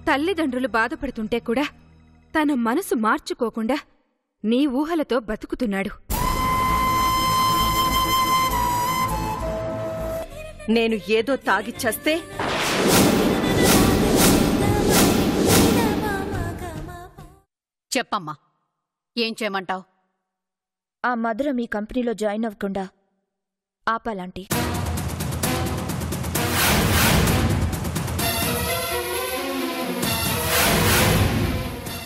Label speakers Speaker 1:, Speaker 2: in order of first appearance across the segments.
Speaker 1: తల్లిదండ్రులు బాధపడుతుంటే కూడా తన మనసు మార్చుకోకుండా నీ ఊహలతో బతుకుతున్నాడు.
Speaker 2: నేను ఏదో తాగి చస్తే
Speaker 3: చెప్పమ్మా, ఏం చేయమంటావు?
Speaker 4: ఆ మధుర మీ కంపెనీలో జాయిన్ అవ్వకుండా ఆపాలంటీ.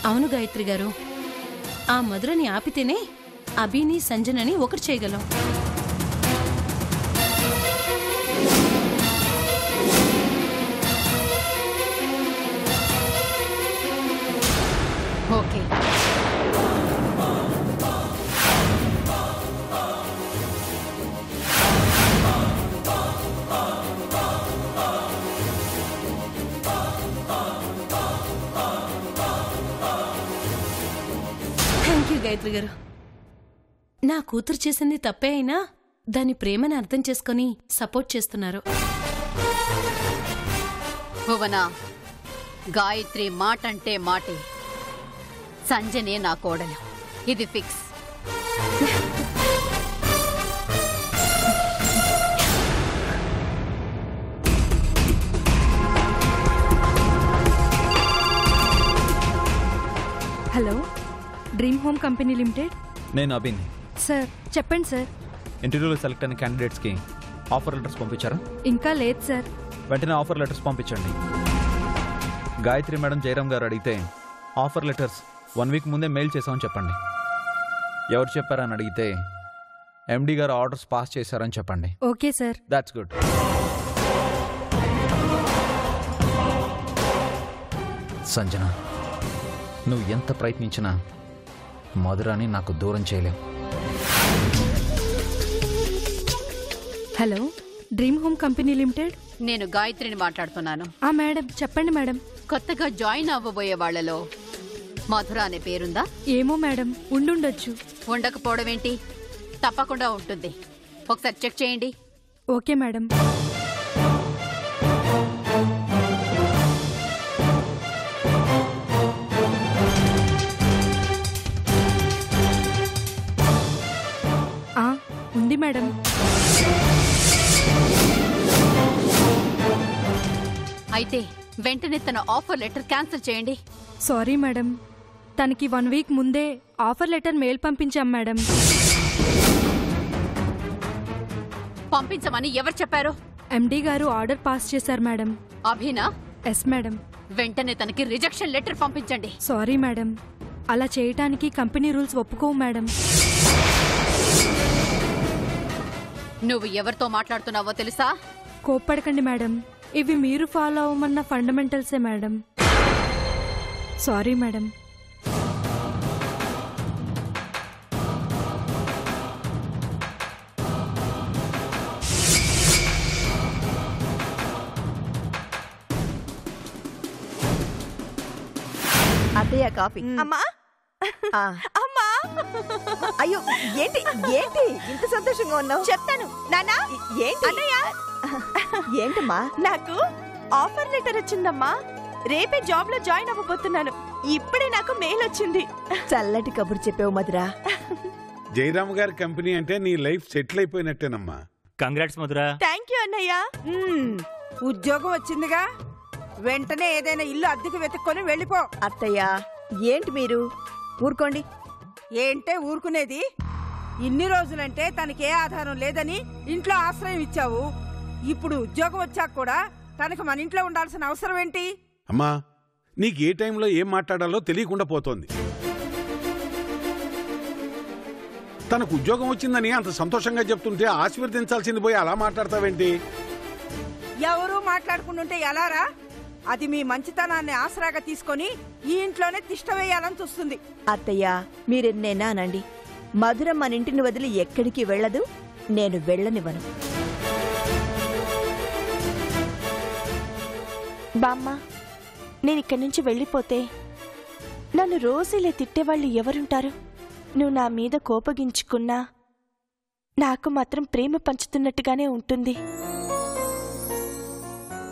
Speaker 5: అవును గాయత్రి గారు, ఆ మధురని ఆపితేనే అభిని సంజనని ఒకటి చేయగలం.
Speaker 3: ఓకే,
Speaker 5: థ్యాంక్ యూ గాయత్రి గారు. నా కూతురు చేసింది తప్పే అయినా దాని ప్రేమని అర్థం చేసుకుని సపోర్ట్ చేస్తున్నారు.
Speaker 3: భువనా, గాయత్రి మాటంటే మాటే. సంజనే నా కోడలు, ఇది fix.
Speaker 1: Hello, dream home company limited.
Speaker 6: నేను అభిని.
Speaker 1: సార్ చెప్పండి సార్.
Speaker 6: ఇంటర్వ్యూలో సెలెక్ట్ అయిన క్యాండిడేట్స్కి ఆఫర్ లెటర్స్ పంపించారా?
Speaker 1: ఇంకా లేదు సార్.
Speaker 6: వెంటనే ఆఫర్ లెటర్స్ పంపించండి. గాయత్రి మేడం జయరామ్ గారు అడిగితే ఆఫర్ లెటర్స్ 1 వీక్ ముందే మెయిల్ చేసామని చెప్పండి. ఎవరు చెప్పారని అడిగితే ఎండి గారు ఆర్డర్స్ పాస్ చేశారని చెప్పండి.
Speaker 1: Okay sir.
Speaker 6: That's good. Sanjana, నువ్వు ఎంత ప్రయత్నించినా మధురాని నాకు దూరం చేయలేవు.
Speaker 1: Hello, dream home company limited.
Speaker 3: నేను గాయత్రిని మాట్లాడుతున్నాను.
Speaker 1: మేడం చెప్పండి మేడం.
Speaker 3: కొత్తగా జాయిన్ అవ్వబోయే వాళ్లలో మధుర అనే పేరుందా?
Speaker 1: ఏమో మేడం, ఉండుండొచ్చు.
Speaker 3: ఉండకపోవడం ఏంటి? తప్పకుండా ఉంటుంది. ఒకసారి చెక్ చేయండి.
Speaker 1: Okay madam. ఉంది మేడం.
Speaker 3: అయితే వెంటనే తన ఆఫర్ లెటర్ క్యాన్సిల్ చేయండి.
Speaker 1: సారీ మేడం, తనకి 1 వీక్ ముందే ఆఫర్ లెటర్ మెయిల్ పంపించాం మేడం.
Speaker 3: పంపించమని ఎవరు చెప్పారు?
Speaker 1: ఎండి గారు ఆర్డర్ పాస్ చేశారు మేడం.
Speaker 3: అభినా?
Speaker 1: Yes madam.
Speaker 3: వెంటనే తనకి రిజెక్షన్ లెటర్ పంపించండి.
Speaker 1: సారీ మేడం, అలా చేయటానికి కంపెనీ రూల్స్ ఒప్పుకోవు మేడం.
Speaker 3: నువ్వు ఎవరితో మాట్లాడుతున్నావో తెలుసా?
Speaker 1: కోప్పడకండి మేడం, ఇవి మీరు ఫాలో అవ్వమన్న ఫండమెంటల్సే మేడం. Sorry madam.
Speaker 2: అత్తయ్య కాఫీ.
Speaker 7: అమ్మా
Speaker 2: అమ్మా, అయ్యో ఏంటి ఏంటి ఇంత సంతోషంగా ఉన్నావు?
Speaker 7: చెప్తాను నానా.
Speaker 2: ఏంటి
Speaker 7: అన్నయ్య,
Speaker 2: ఏంటమ్మా?
Speaker 7: నాకు ఆఫర్ లెటర్ వచ్చిందమ్మా. రేపే జాబ్ లో జాయిన్ అవ్వబోతున్నాను. ఇప్పుడే నాకు మెయిల్ వచ్చింది.
Speaker 2: చల్లటి కబురు చెప్పావు మధురా.
Speaker 8: జయరామ్ గారి కంపెనీ అంటే నీ లైఫ్ సెటిల్ అయిపోయినట్టేనమ్మా.
Speaker 9: కంగ్రాట్స్ మధురా.
Speaker 7: థ్యాంక్ యూ అన్నయ్య.
Speaker 10: ఉద్యోగం వచ్చిందిగా, వెంటనే ఏదైనా ఇల్లు అద్దెకు వెతుక్కొని వెళ్ళిపో.
Speaker 2: అత్తయ్య ఏంటి మీరు ఊరుకోండి.
Speaker 10: ఏంటే ఊరుకునేది? ఇన్ని రోజులంటే తనకే ఆధారం లేదని ఇంట్లో ఆశ్రయం ఇచ్చావు. ఇప్పుడు ఉద్యోగం వచ్చాక కూడా తనకు మన ఇంట్లో ఉండాల్సిన అవసరం ఏంటి?
Speaker 8: అమ్మా, నీకు ఏ టైంలో ఏం మాట్లాడాలో తెలియకుండా పోతోంది. తనకు ఉద్యోగం వచ్చిందని అంత సంతోషంగా చెప్తుంటే ఆశీర్వదించాల్సింది పోయి అలా మాట్లాడతావేంటి?
Speaker 10: ఎవరూ మాట్లాడుకుంటుంటే ఎలారా? అది మీ మంచితనాన్ని ఆసరాగా తీసుకొని ఈ ఇంట్లోనే తిష్ట వేయాలని చూస్తుంది.
Speaker 2: అత్తయ్య మీరెన్నైనా అనండి, మధుర మన ఇంటిని వదిలి ఎక్కడికి వెళ్ళదు, నేను వెళ్ళనివ్వను.
Speaker 4: బామ్మ, నేనిక్కడి నుంచి వెళ్ళిపోతే నన్ను రోజులే తిట్టేవాళ్ళు ఎవరుంటారు? నువ్వు నా మీద కోపగించుకున్నా నాకు మాత్రం ప్రేమ పంచుతున్నట్టుగానే ఉంటుంది.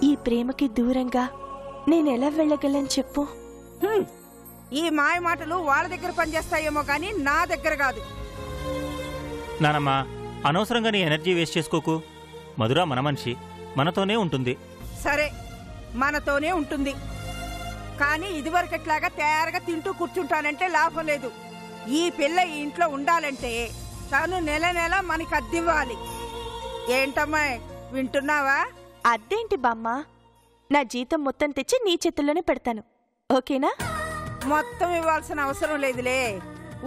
Speaker 4: ఈ ప్రేమకి దూరంగా
Speaker 7: నేను ఎలా వెళ్ళగలను చెప్పు.
Speaker 10: ఈ మాయ మాటలు వాళ్ళ దగ్గర పనిచేస్తాయేమో కానీ నా దగ్గర కాదు.
Speaker 9: నానమ్మా, అనవసరంగా నీ ఎనర్జీ వేస్ట్ చేసుకోకు. మధుర మన మనిషి, మనతోనే ఉంటుంది.
Speaker 10: సరే, మనతోనే ఉంటుంది. కానీ ఇదివరకట్లాగా తయారుగా తింటూ కూర్చుంటానంటే లాభం లేదు. ఈ పిల్ల ఈ ఇంట్లో ఉండాలంటే తను నెల నెల మనకి అద్దివ్వాలి. ఏంటమ్మాయి, వింటున్నావా?
Speaker 7: అదేంటి బామ్మ, నా జీతం మొత్తం తెచ్చి నీ చేతుల్లోనే పెడతాను, ఓకేనా?
Speaker 10: మొత్తం ఇవ్వాల్సిన అవసరం లేదులే.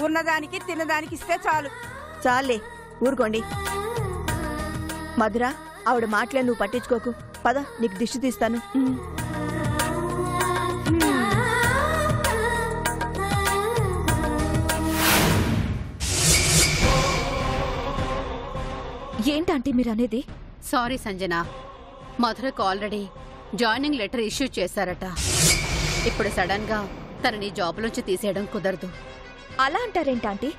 Speaker 10: ఉన్నదానికి తినదానికి ఇస్తే చాలు.
Speaker 2: చాలే, ఊరుకోండి. మధుర, ఆవిడ మాటలే నువ్వు పట్టించుకోకు. పద, నీకు దిష్టి తీస్తాను.
Speaker 4: ఏంటంటే మీరు అనేది?
Speaker 3: సారీ సంజన, మధురకు ఆల్రెడీ జాయినింగ్ లెటర్ ఇష్యూ చేశారట. ఇప్పుడు సడన్ గా తనని జాబ్లోంచి తీసేయడం కుదరదు.
Speaker 4: అలా అంటారేంటాంటీ?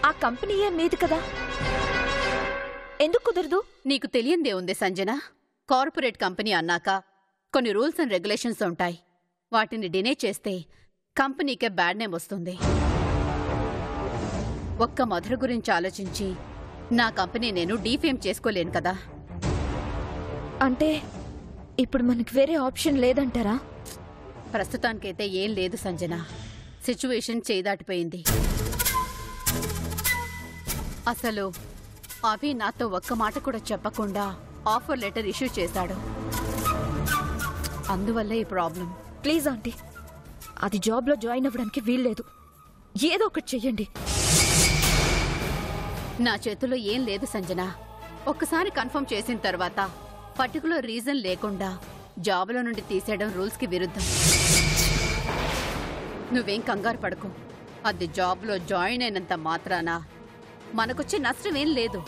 Speaker 4: ఆ కంపెనీయే మీది కదా, ఎందుకు కుదరదు?
Speaker 3: నీకు తెలియందే ఉంది సంజన. కార్పొరేట్ కంపెనీ అన్నాక కొన్ని రూల్స్ అండ్ రెగ్యులేషన్స్ ఉంటాయి. వాటిని డినే చేస్తే కంపెనీకే బ్యాడ్ నేమ్ వస్తుంది. ఒక్క మధుర గురించి ఆలోచించి నా కంపెనీ నేను డీఫేమ్ చేసుకోలేను కదా.
Speaker 4: అంటే ఇప్పుడు మనకి వేరే ఆప్షన్ లేదంటారా?
Speaker 3: ప్రస్తుతానికైతే ఏం లేదు సంజన. సిచ్యువేషన్ చేదాటిపోయింది. అసలు అవి నాతో ఒక్క మాట కూడా చెప్పకుండా ఆఫర్ లెటర్ ఇష్యూ చేశాడు. అందువల్ల ఈ ప్రాబ్లం.
Speaker 4: ప్లీజ్ ఆంటీ, అది జాబ్లో జాయిన్ అవ్వడానికి వీల్లేదు. ఏదో ఒకటి చెయ్యండి.
Speaker 3: నా చేతిలో ఏం లేదు సంజన. ఒక్కసారి కన్ఫర్మ్ చేసిన తర్వాత పర్టికులర్ రీజన్ లేకుండా జాబ్లో నుండి తీసేయడం రూల్స్కి విరుద్ధం. నువ్వేం కంగారు పడకు. అది జాబ్లో జాయిన్ అయినంత మాత్రాన మనకొచ్చే నష్టం ఏం లేదు.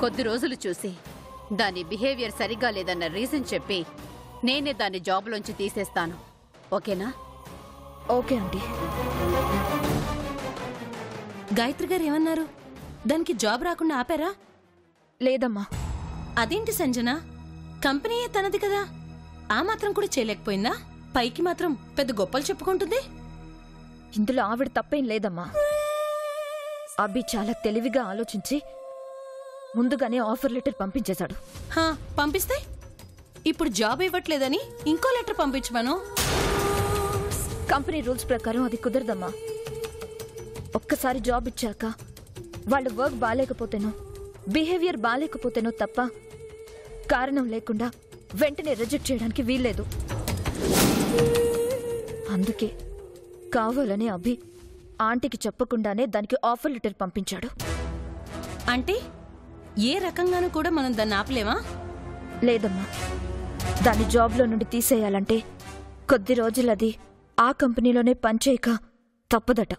Speaker 3: కొద్ది రోజులు చూసి దాని బిహేవియర్ సరిగ్గా లేదన్న రీజన్ చెప్పి నేనే దాన్ని జాబ్లోంచి తీసేస్తాను, ఓకేనా?
Speaker 4: Okay aunty.
Speaker 5: గాయత్రి గారు ఏమన్నారు? దానికి జాబ్ రాకుండా ఆపారా?
Speaker 4: లేదమ్మా.
Speaker 5: అదేంటి సంజన, కంపెనీయే తనది కదా, ఆ మాత్రం కూడా చేయలేకపోయిందా? పైకి మాత్రం పెద్ద గొప్పలు చెప్పుకుంటుంది.
Speaker 4: ఇందులో ఆవిడ తప్పేం లేదమ్మా. అభి చాలా తెలివిగా ఆలోచించి ముందుగానే ఆఫర్ లెటర్ పంపించేశాడు.
Speaker 5: పంపిస్తే ఇప్పుడు జాబ్ ఇవ్వట్లేదని ఇంకో లెటర్ పంపించమను.
Speaker 4: కంపెనీ రూల్స్ ప్రకారం అది కుదరదమ్మా. ఒక్కసారి జాబ్ ఇచ్చాక వాళ్ళ వర్క్ బాలేకపోతేనో బిహేవియర్ బాలేకపోతేనో తప్ప కారణం లేకుండా వెంటనే రిజెక్ట్ చేయడానికి వీల్లేదు. అందుకే కావాలని అభి ఆంటీకి చెప్పకుండానే దానికి ఆఫర్ లెటర్ పంపించాడు.
Speaker 5: అంటే ఏ రకంగానూ కూడా మనం దాన్ని ఆపలేమా?
Speaker 4: లేదమ్మా. దాన్ని జాబ్లో నుండి తీసేయాలంటే కొద్ది రోజులది ఆ కంపెనీలోనే పనిచేయక తప్పదట.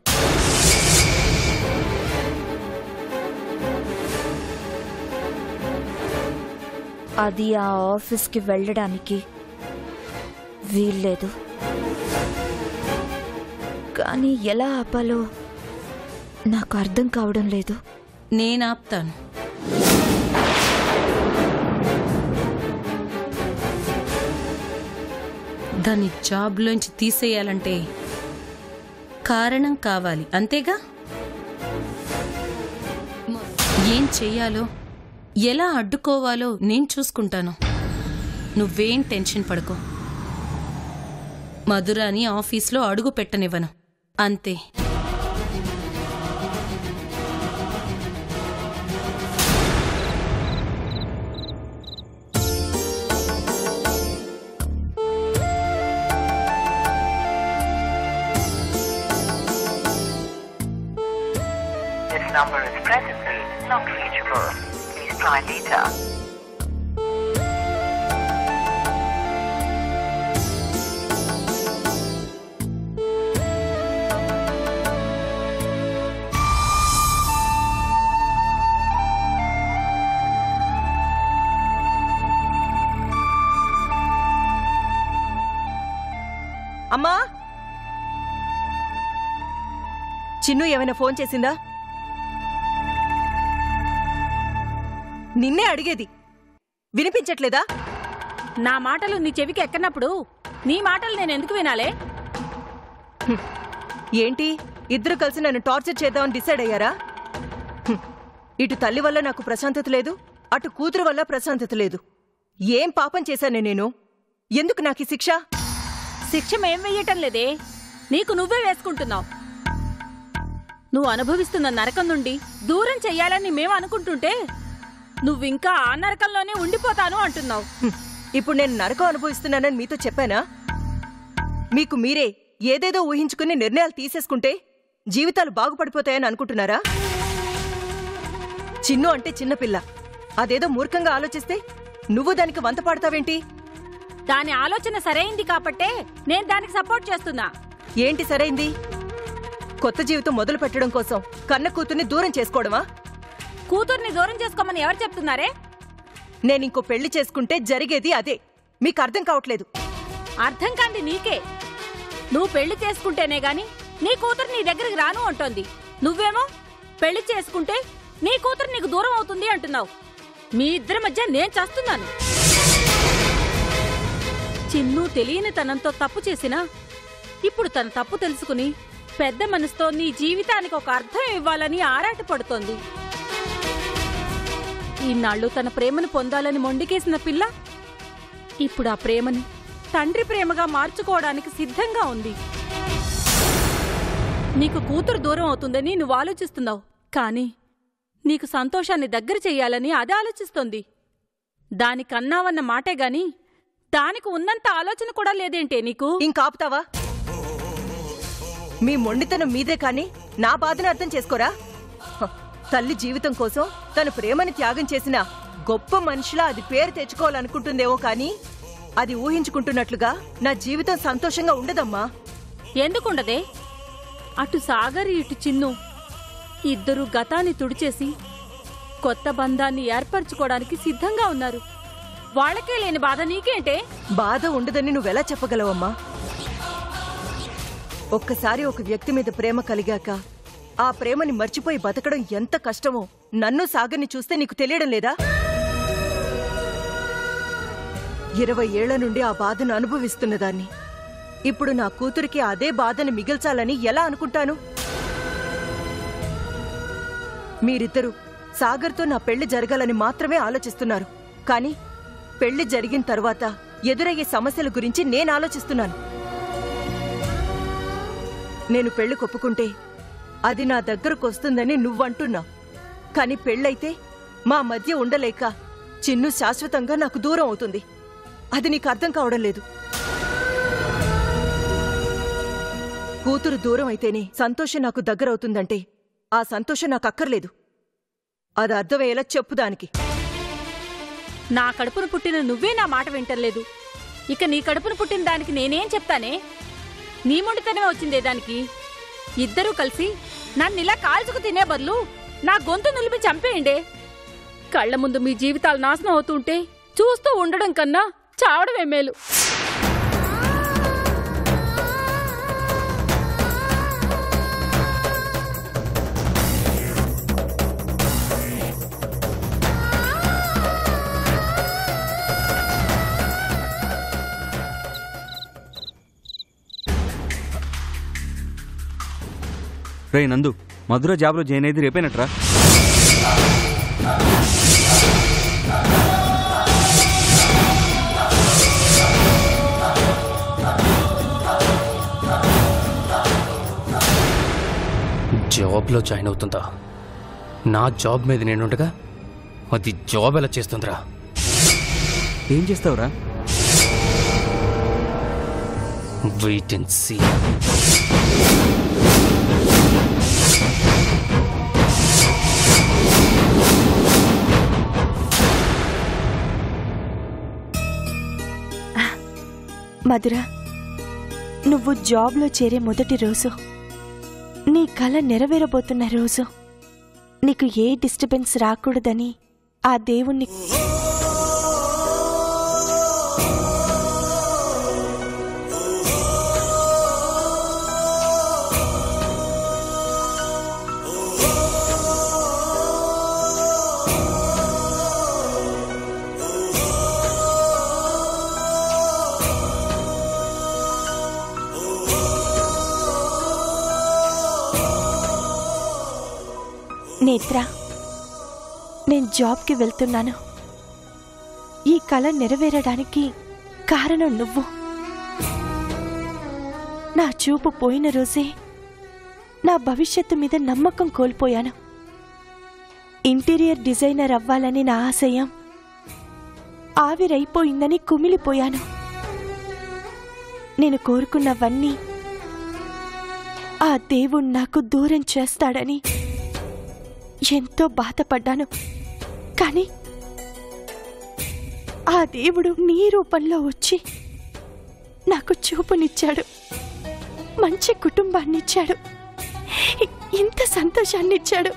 Speaker 4: అది ఆ ఆఫీస్కి వెళ్ళడానికి వీల్లేదు. కానీ ఎలా ఆపాలో నాకు అర్థం కావడం లేదు.
Speaker 5: నేనాపుతాను. దాన్ని జాబ్లోంచి తీసేయాలంటే కారణం కావాలి, అంతేగా? ఏం చెయ్యాలో ఎలా అడ్డుకోవాలో నేను చూసుకుంటాను. నువ్వేం టెన్షన్ పడుకో. మధురాని ఆఫీస్లో అడుగు పెట్టనివ్వను, అంతే.
Speaker 11: This number is presently not reachable. Please try later.
Speaker 7: అమ్మా, చిన్ను ఏమైనా ఫోన్ చేసిందా? నిన్నే అడిగేది, వినిపించట్లేదా?
Speaker 12: నా మాటలు నీ చెవికి ఎక్కనప్పుడు నీ మాటలు నేను ఎందుకు వినాలే?
Speaker 13: ఏంటి ఇద్దరు కలిసి నన్ను టార్చర్ చేద్దామని డిసైడ్ అయ్యారా? ఇటు తల్లి వల్ల నాకు ప్రశాంతత లేదు, అటు కూతురు వల్ల ప్రశాంతత లేదు. ఏం పాపం చేశానే నేను? ఎందుకు నాకు ఈ శిక్ష?
Speaker 12: శిక్ష మేం వెయ్యటం లేదే, నీకు నువ్వే వేసుకుంటున్నావు. నువ్వు అనుభవిస్తున్న నరకం నుండి దూరం చెయ్యాలని మేము అనుకుంటుంటే నువ్వింకా ఆ నరకంలోనే ఉండిపోతాను అంటున్నావు.
Speaker 13: ఇప్పుడు నేను నరకం అనుభవిస్తున్నానని మీతో చెప్పానా? మీకు మీరే ఏదేదో ఊహించుకుని నిర్ణయాలు తీసేసుకుంటే జీవితాలు బాగుపడిపోతాయని అనుకుంటున్నారా? చిన్ను అంటే చిన్నపిల్ల, అదేదో మూర్ఖంగా ఆలోచిస్తే నువ్వు దానికి వంత పాడతావేంటి?
Speaker 12: దాని ఆలోచన సరైంది కాబట్టే నేను దానికి సపోర్ట్ చేస్తున్నా.
Speaker 13: ఏంటి సరైంది? కొత్త జీవితం మొదలు పెట్టడం కోసం కన్న కూతుర్ని దూరం చేసుకోవడమా?
Speaker 12: కూతుర్ని దూరం చేసుకోమని ఎవరు చెప్తున్నారే?
Speaker 13: నేనింకో పెళ్లి చేసుకుంటే జరిగేది అదే. మీకు అర్థం కావట్లేదు.
Speaker 12: అర్థం కాంది నీకే. నువ్వు పెళ్లి చేసుకుంటేనే గాని నీ కూతురు నీ దగ్గరికి రాను అంటోంది. నువ్వేమో పెళ్లి చేసుకుంటే నీ కూతురు నీకు దూరం అవుతుంది అంటున్నావు. మీ ఇద్దరి మధ్య నేను చేస్తున్నాను. చిన్ను తెలియని తనంతో తప్పు చేసినా ఇప్పుడు తన తప్పు తెలుసుకుని పెద్ద మనసుతో నీ జీవితానికి ఒక అర్థం ఇవ్వాలని ఆరాటపడుతోంది. ఈనాళ్ళు తన ప్రేమను పొందాలని మొండికేసిన పిల్ల ఇప్పుడు ఆ ప్రేమని తండ్రి ప్రేమగా మార్చుకోవడానికి సిద్ధంగా ఉంది. నీకు కూతురు దూరం అవుతుందని నువ్వు ఆలోచిస్తున్నావు, కానీ నీకు సంతోషాన్ని దగ్గర చెయ్యాలని అది ఆలోచిస్తోంది. దానికన్నావన్న మాటే గాని దానికి ఉన్నంత ఆలోచన కూడా లేదేంటే నీకు?
Speaker 13: ఇంకాపుతావా? మీ మొండితనం మీదే కాని నా బాధను అర్థం చేసుకోరా? తల్లి జీవితం కోసం తన ప్రేమని త్యాగం చేసిన గొప్ప మనిషిలా అది పేరు తెచ్చుకోవాలనుకుంటుందేమో కాని అది ఊహించుకుంటున్నట్లుగా నా జీవితం సంతోషంగా ఉండదమ్మా.
Speaker 12: ఎందుకుండదే? అటు సాగర్ ఇటు చిన్ను ఇద్దరు గతాన్ని తుడిచేసి కొత్త బంధాన్ని ఏర్పరచుకోవడానికి సిద్ధంగా ఉన్నారు. వాళ్ళకే లేని బాధ నీకేంటే?
Speaker 13: బాధ ఉండదని నువ్వెలా చెప్పగలవమ్మా? ఒక్కసారి ఒక వ్యక్తి మీద ప్రేమ కలిగాక ఆ ప్రేమని మర్చిపోయి బతకడం ఎంత కష్టమో నన్ను సాగర్ని చూస్తే నీకు తెలియడం లేదా? 20 ఏళ్ల నుండి ఆ బాధను అనుభవిస్తున్నదాన్ని ఇప్పుడు నా కూతురికి అదే బాధను మిగిల్చాలని ఎలా అనుకుంటాను? మీరిద్దరూ సాగర్తో నా పెళ్లి జరగాలని మాత్రమే ఆలోచిస్తున్నారు, కానీ పెళ్లి జరిగిన తర్వాత ఎదురయ్యే సమస్యల గురించి నేను ఆలోచిస్తున్నాను. నేను పెళ్లి కొప్పుకుంటే అది నా దగ్గరకు వస్తుందని నువ్వంటున్నావు, కానీ పెళ్ళైతే మా మధ్య ఉండలేక చిన్ను శాశ్వతంగా నాకు దూరం అవుతుంది. అది నీకు అర్థం కావడం లేదు. కూతురు దూరం అయితేనే సంతోషం నాకు దగ్గరవుతుందంటే ఆ సంతోషం నాకు అక్కర్లేదు. అది అర్థమయ్యేలా చెప్పు దానికి.
Speaker 12: నా కడుపును పుట్టిన నువ్వే నా మాట వింటలేదు, ఇక నీ కడుపును పుట్టిన దానికి నేనేం చెప్తానే? నీ మొండితనమే వచ్చిందే దానికి. ఇద్దరూ కలిసి నన్నిలా కాల్చుకు తినే బదులు నా గొంతు నిలిపి చంపేయండే. కళ్ల ముందు మీ జీవితాలు నాశనం అవుతుంటే చూస్తూ ఉండడం కన్నా చావడమే మేలు.
Speaker 14: రే నందు, మధుర జాబ్లో జాయిన్ అయ్యేది రేపేనట్రా?
Speaker 15: జాబ్లో జాయిన్ అవుతుందా? నా జాబ్ మీద నేనుండగా అది జాబ్ ఎలా చేస్తుందిరా?
Speaker 14: ఏం చేస్తావురా?
Speaker 15: Wait and see.
Speaker 7: మధుర, నువ్వు జాబ్లో చేరే మొదటి రోజు, నీ కల నెరవేరబోతున్న రోజు, నీకు ఏ డిస్టర్బెన్స్ రాకూడదని ఆ దేవుణ్ణి నేత్ర, నేను జాబ్కి వెళ్తున్నాను. ఈ కళ నెరవేరడానికి కారణం నువ్వు. నా చూపు పోయిన రోజే నా భవిష్యత్తు మీద నమ్మకం కోల్పోయాను. ఇంటీరియర్ డిజైనర్ అవ్వాలని నా ఆశయం ఆవిరైపోయిందని కుమిలిపోయాను. నేను కోరుకున్నవన్నీ ఆ దేవుడు నాకు దూరం చేస్తాడని ఎంతో బాధపడ్డాను. కానీ ఆ దేవుడు నీ రూపంలో వచ్చి నాకు చూపునిచ్చాడు, మంచి కుటుంబాన్నిచ్చాడు, ఇంత సంతోషాన్నిచ్చాడు.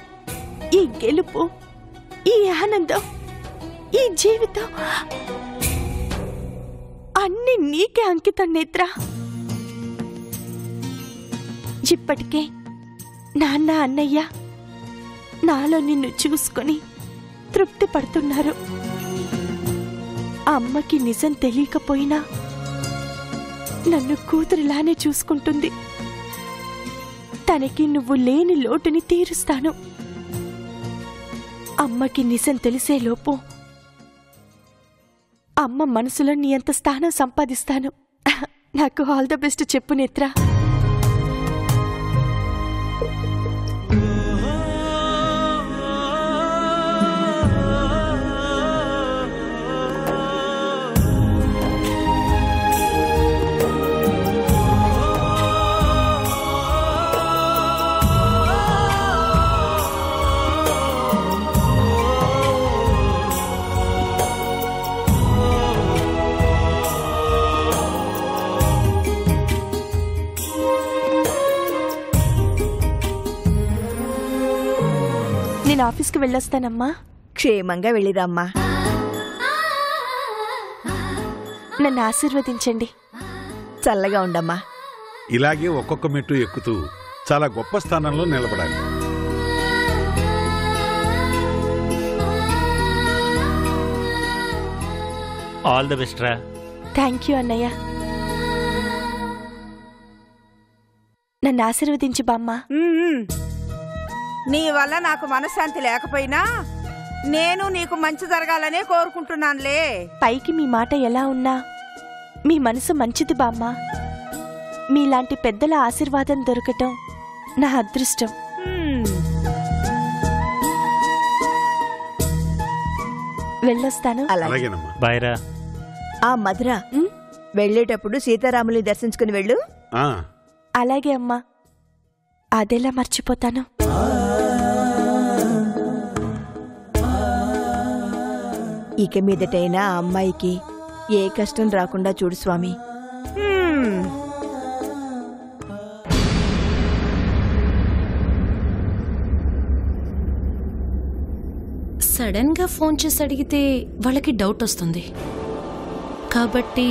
Speaker 7: ఈ గెలుపు, ఈ ఆనందం, ఈ జీవితం అన్నీ నీకే అంకితం నేత్ర. ఇప్పటికే నాన్న, అన్నయ్య నాలో నిన్ను చూసుకొని తృప్తి పడుతున్నారు. అమ్మకి నిజం తెలియకపోయినా నన్ను కూతురిలానే చూసుకుంటుంది. తనకి నువ్వు లేని లోటుని తీరుస్తాను. అమ్మకి నిజం తెలిసేలోపు అమ్మ మనసులో నీ అంత స్థానం సంపాదిస్తాను. నాకు ఆల్ ద బెస్ట్ చెప్పు నేత్ర. నేను ఆఫీస్కి వెళ్ళొస్తానమ్మా.
Speaker 2: క్షేమంగా వెళ్ళిరామ్మా.
Speaker 7: నన్ను ఆశీర్వదించండి.
Speaker 2: చల్లగా ఉండమ్మా.
Speaker 8: ఇలాగే ఒక్కొక్క మెట్టు ఎక్కుతూ చాలా గొప్ప స్థానంలో నిలబడాలి.
Speaker 9: ఆల్ ది బెస్ట్ రా.
Speaker 7: థ్యాంక్ యూ అన్నయ్య. నన్ను ఆశీర్వదించి బామ్మ.
Speaker 10: నీ వల్ల నాకు మనశ్శాంతి లేకపోయినా నేను నీకు మంచి జరగాలనే కోరుకుంటున్నానులే.
Speaker 7: పైకి మీ మాట ఎలా ఉన్నా మీ మనసు మంచిది బామ్మ. మీలాంటి పెద్దల ఆశీర్వాదం దొరకటం నా అదృష్టం. వెళ్ళొస్తాను.
Speaker 8: అలాగేనమ్మా.
Speaker 9: బాయ్ రా.
Speaker 2: ఆ మధుర, వెళ్ళేటప్పుడు సీతారాముని దర్శించుకుని వెళ్ళు.
Speaker 7: అలాగే అమ్మా. అదెలా మర్చిపోతాను.
Speaker 2: ఇక మీదటైనా ఆ అమ్మాయికి ఏ కష్టం రాకుండా చూడు స్వామి.
Speaker 5: సడన్ గా ఫోన్ చేసి అడిగితే వాళ్ళకి డౌట్ వస్తుంది. కాబట్టి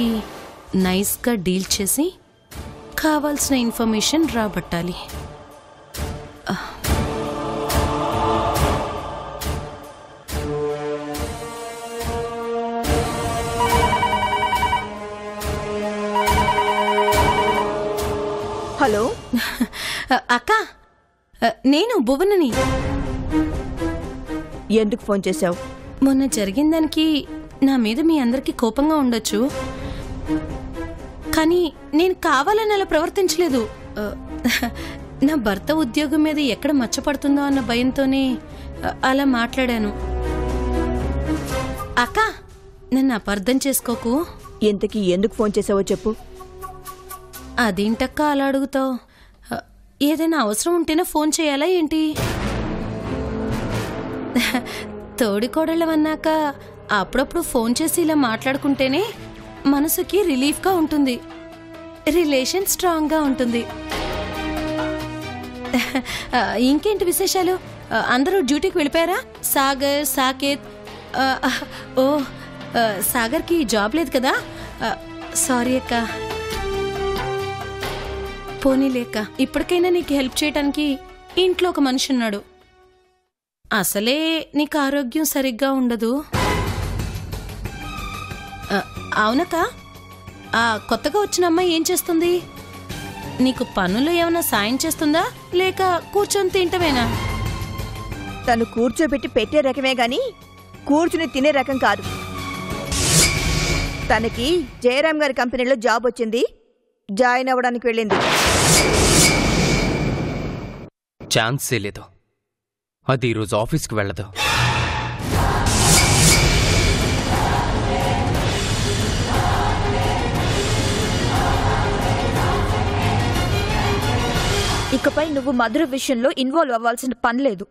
Speaker 5: నైస్గా డీల్ చేసి కావాల్సిన ఇన్ఫర్మేషన్ రాబట్టాలి.
Speaker 2: హలో
Speaker 5: అక్క, నేను భువనని.
Speaker 2: ఎందుకు ఫోన్ చేశావు?
Speaker 5: మొన్న జరిగిన దానికి నా మీద మీ అందరికీ కోపంగా ఉండొచ్చు, కానీ నేను కావాలని అలా ప్రవర్తించలేదు. నా భర్త ఉద్యోగం మీద ఎక్కడ మచ్చపడుతుందో అన్న భయంతోనే అలా మాట్లాడాను. అక్క, నన్ను అపార్థం చేసుకోకు.
Speaker 2: ఇంతకీ ఎందుకు ఫోన్ చేసావో చెప్పు.
Speaker 5: అదేంటక్క అలా అడుగుతావు? ఏదైనా అవసరం ఉంటేనే ఫోన్ చేయాలా ఏంటి? తోడికోడళ్ళమన్నాక అప్పుడప్పుడు ఫోన్ చేసి ఇలా మాట్లాడుకుంటేనే మనసుకి రిలీఫ్గా ఉంటుంది, రిలేషన్ స్ట్రాంగ్గా ఉంటుంది. ఇంకేంటి విశేషాలు? అందరూ డ్యూటీకి వెళ్ళిపోయారా? సాగర్, సాకేత్. ఓ, సాగర్కి జాబ్ లేదు కదా? సారీ అక్క. పోనీలేక, ఇప్పటికైనా నీకు హెల్ప్ చేయడానికి ఇంట్లో ఒక మనిషి ఉన్నాడు. అసలే నీకు ఆరోగ్యం సరిగ్గా ఉండదు. అవునక్క, ఆ కొత్తగా వచ్చిన అమ్మాయి ఏం చేస్తుంది? నీకు పనులు ఏమైనా సాయం చేస్తుందా, లేక కూర్చొని తింటమేనా?
Speaker 2: తను కూర్చోబెట్టి పెట్టే రకమే గాని కూర్చుని తినే రకం కాదు. తనకి జయరాం గారి కంపెనీలో జాబ్ వచ్చింది, జాయిన్ అవ్వడానికి వెళ్ళింది.
Speaker 15: ఛాన్సే లేదు. అది ఈరోజు ఆఫీస్కి వెళ్ళదు.
Speaker 4: ఇకపై నువ్వు మధుర విషయంలో ఇన్వాల్వ్ అవ్వాల్సిన పని లేదు.